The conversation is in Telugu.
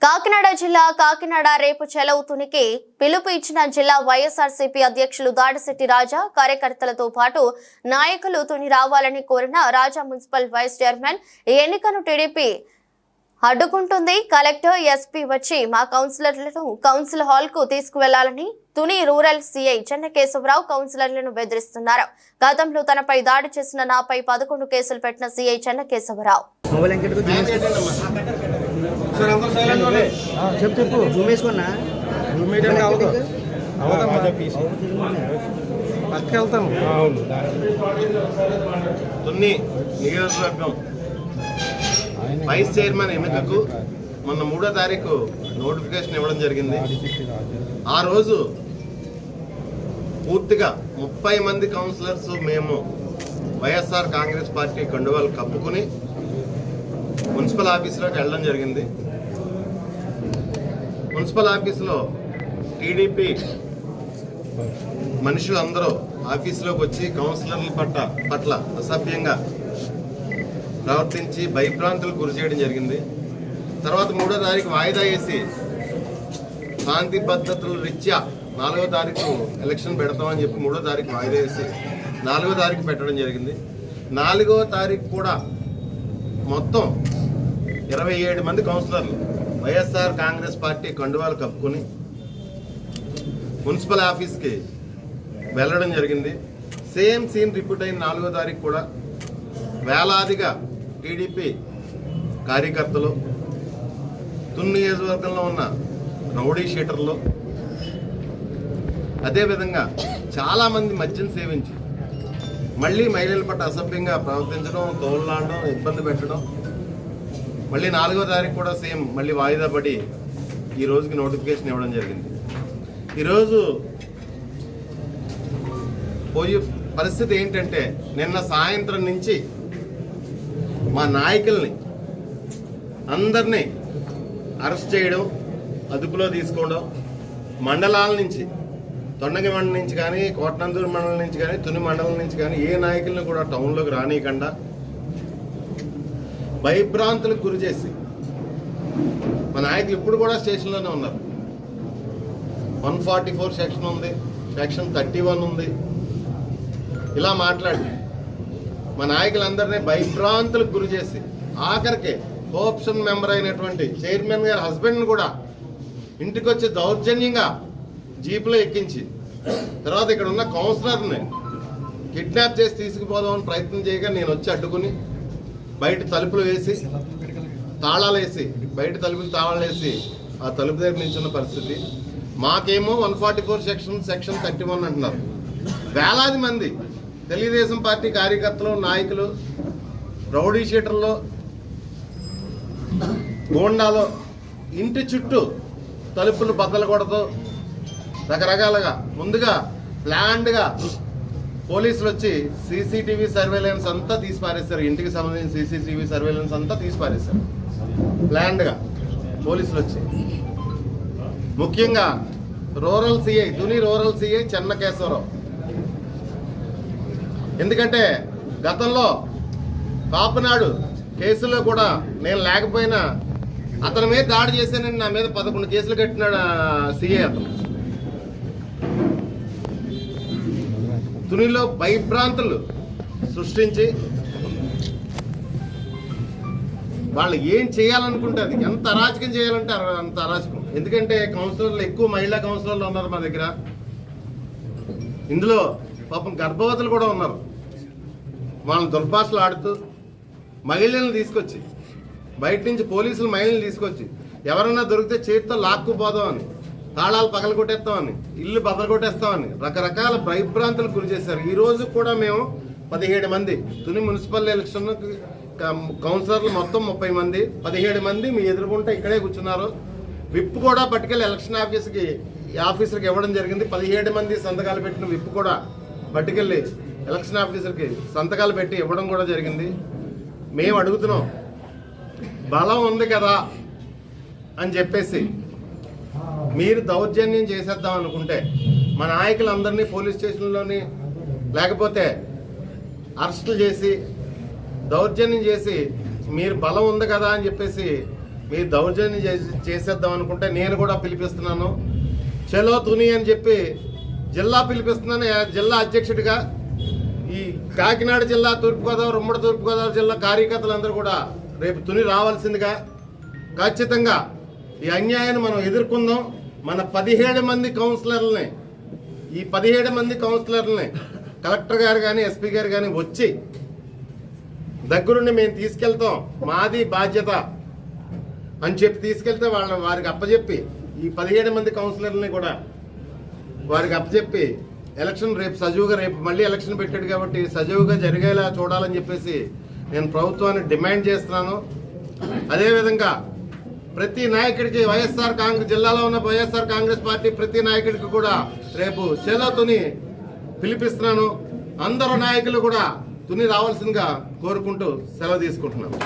కాకినాడ జిల్లా కాకినాడ రేపు చెలవుతునికి పిలుపు ఇచ్చిన జిల్లా వైఎస్ఆర్సీపీ అధ్యక్షులు దాడిశెట్టి రాజా కార్యకర్తలతో పాటు నాయకులు తుని రావాలని కోరిన రాజా మున్సిపల్ వైస్ చైర్మన్ ఎన్నికను టీడీపీ అడ్డుకుంటుంది. కలెక్టర్ ఎస్పీ వచ్చి మా కౌన్సిలర్లను కౌన్సిల్ హాల్ కు తీసుకువెళ్లాలని తుని రూరల్ సీఐ చెన్నకేశవరావు కౌన్సిలర్లను బెదిరిస్తున్నారు. గతంలో తనపై దాడి చేసిన నాపై 11 కేసులు పెట్టిన సీఐ చెన్నకేశవరావు వైస్ చైర్మన్ ఎన్నికకు మొన్న 3వ తారీఖు నోటిఫికేషన్ ఇవ్వడం జరిగింది. ఆ రోజు పూర్తిగా 30 మంది కౌన్సిలర్స్ మేము వైఎస్ఆర్ కాంగ్రెస్ పార్టీ కండువాలు కప్పుకుని మున్సిపల్ ఆఫీసులోకి వెళ్ళడం జరిగింది. మున్సిపల్ ఆఫీసులో టీడీపీ మనుషులందరూ ఆఫీసులోకి వచ్చి కౌన్సిలర్ల పట్ల అసభ్యంగా ప్రవర్తించి భయభ్రాంతులకు గురి చేయడం జరిగింది. తర్వాత 3వ తారీఖు వాయిదా వేసి శాంతి భద్రతల రీత్యా 4వ తారీఖు ఎలక్షన్ పెడతామని చెప్పి 3వ తారీఖు వాయిదా వేసి 4వ తారీఖు పెట్టడం జరిగింది. 4వ తారీఖు కూడా మొత్తం 27 మంది కౌన్సిలర్లు వైఎస్ఆర్ కాంగ్రెస్ పార్టీ కండువాలు కప్పుకొని మున్సిపల్ ఆఫీస్కి వెళ్ళడం జరిగింది. సేమ్ సీన్ రిపీట్ అయిన 4వ తారీఖు కూడా వేలాదిగా టీడీపీ కార్యకర్తలు తుని నియోజకవర్గంలో ఉన్న రౌడీ షీటర్లు అదేవిధంగా చాలామంది మద్యం సేవించి మళ్ళీ మహిళల పట్ల అసభ్యంగా ప్రవర్తించడం, తోలులాడడం, ఇబ్బంది పెట్టడం, మళ్ళీ 4వ తారీఖు కూడా సేమ్ మళ్ళీ వాయిదా పడి ఈ రోజుకి నోటిఫికేషన్ ఇవ్వడం జరిగింది. ఈరోజు పోయే పరిస్థితి ఏంటంటే నిన్న సాయంత్రం నుంచి మా నాయకుల్ని అందరినీ అరెస్ట్ చేయడం, అదుపులో తీసుకోవడం, మండలాల నుంచి తొండగి మండలం నుంచి కానీ, కోటనందూరు మండలం నుంచి కానీ, తుని మండలం నుంచి కానీ ఏ నాయకులను కూడా టౌన్లోకి రానియకుండా భయభ్రాంతులకు గురి చేసి మా నాయకులు ఇప్పుడు కూడా స్టేషన్లోనే ఉన్నారు. 144 సెక్షన్ ఉంది, సెక్షన్ 31 ఉంది. ఇలా మాట్లాడి మా నాయకులందరినీ భయభ్రాంతులకు గురి చేసి ఆఖరికి కోఆప్షన్ మెంబర్ అయినటువంటి చైర్మన్ గారి హస్బెండ్ని కూడా ఇంటికి వచ్చి దౌర్జన్యంగా జీపులో ఎక్కించి తర్వాత ఇక్కడ ఉన్న కౌన్సిలర్ని కిడ్నాప్ చేసి తీసుకుపోదామని ప్రయత్నం చేయగా నేను వచ్చి అడ్డుకుని బయట తలుపులు వేసి తాళాలు వేసి బయట తలుపులు తాళాలు వేసి ఆ తలుపు దగ్గర నిల్చున్న పరిస్థితి. మాకేమో 144 సెక్షన్ 31 అంటున్నారు. వేలాది మంది తెలుగుదేశం పార్టీ కార్యకర్తలు, నాయకులు, రౌడీ షీటర్లు, గోండాలు ఇంటి చుట్టూ తలుపులు బద్దలు కొడతాం రకరకాలుగా ముందుగా ప్లాన్డ్గా పోలీసులు వచ్చి సీసీటీవీ సర్వేలెన్స్ అంతా తీసి పారేస్తారు. ఇంటికి సంబంధించిన సీసీటీవీ సర్వేలెన్స్ అంతా తీసి పారేస్తారు ప్లాన్డ్గా పోలీసులు వచ్చి. ముఖ్యంగా rural CI Tuni rural CI Chennakesavarao. ఎందుకంటే గతంలో కాపునాడు కేసులో కూడా నేను లేకపోయినా అతని మీద దాడి చేశానని నా మీద 11 కేసులు కట్టినాడు సిఐ. అతను తునిలో భయభ్రాంతులు సృష్టించి వాళ్ళు ఏం చేయాలనుకుంటే అది ఎంత అరాచకం చేయాలంటే అంత అరాచకం. ఎందుకంటే కౌన్సిలర్లు ఎక్కువ మహిళా కౌన్సిలర్లు ఉన్నారు మా దగ్గర. ఇందులో పాపం గర్భవతులు కూడా ఉన్నారు. వాళ్ళని దుర్భాషలు ఆడుతూ మహిళలను తీసుకొచ్చి బయట నుంచి పోలీసులు మహిళలను తీసుకొచ్చి ఎవరన్నా దొరికితే చేతితో లాక్కుపోదామని, తాళాలు పగల కొట్టేస్తామని, ఇల్లు బదలు కొట్టేస్తామని రకరకాల భయభ్రాంతులకు గురి చేశారు. ఈ రోజు కూడా మేము 17 మంది తుని మున్సిపల్ ఎలక్షన్ కౌన్సిలర్లు మొత్తం 30 మంది, 17 మంది మీ ఎదురుకుంటే ఇక్కడే కూర్చున్నారు. విప్ కూడా పట్టుకెళ్ళి ఎలక్షన్ ఆఫీసర్కి ఇవ్వడం జరిగింది. 17 మంది సంతకాలు పెట్టిన విప్ కూడా పట్టుకెళ్ళి ఎలక్షన్ ఆఫీసర్కి సంతకాలు పెట్టి ఇవ్వడం కూడా జరిగింది. మేము అడుగుతున్నాం, బలం ఉంది కదా అని చెప్పేసి మీరు దౌర్జన్యం చేసేద్దాం అనుకుంటే మా నాయకులందరినీ పోలీస్ స్టేషన్లోని లేకపోతే అరెస్టులు చేసి దౌర్జన్యం చేసి మీరు బలం ఉంది కదా అని చెప్పేసి మీ దౌర్జన్యం చేసేద్దాం అనుకుంటే నేను కూడా పిలిపిస్తున్నాను. చలో తుని అని చెప్పి జిల్లా పిలిపిస్తున్నాను. జిల్లా అధ్యక్షుడిగా ఈ కాకినాడ జిల్లా తూర్పుగోదావరి, ఉమ్మడి తూర్పుగోదావరి జిల్లా కార్యకర్తలందరూ కూడా రేపు తుని రావాల్సిందిగా, ఖచ్చితంగా ఈ అన్యాయాన్ని మనం ఎదుర్కొందాం. మన 17 మంది కౌన్సిలర్లని, ఈ 17 మంది కౌన్సిలర్లని కలెక్టర్ గారు కానీ ఎస్పీ గారు కానీ వచ్చి దగ్గరుండి మేము తీసుకెళ్తాం, మాది బాధ్యత అని చెప్పి తీసుకెళ్తే వారికి అప్పచెప్పి ఈ 17 మంది కౌన్సిలర్లని కూడా వారికి అప్పచెప్పి ఎలక్షన్ రేపు సజీవుగా, రేపు మళ్ళీ ఎలక్షన్ పెట్టాడు కాబట్టి సజీవుగా జరిగేలా చూడాలని చెప్పేసి నేను ప్రభుత్వాన్ని డిమాండ్ చేస్తున్నాను. అదేవిధంగా ప్రతి నాయకుడికి జిల్లాలో ఉన్న వైఎస్ఆర్ కాంగ్రెస్ పార్టీ ప్రతి నాయకుడికి కూడా రేపు చేలో తుని పిలిపిస్తున్నాను. అందరూ నాయకులు కూడా తుని రావాల్సిందిగా కోరుకుంటూ సెలవు తీసుకుంటున్నాను.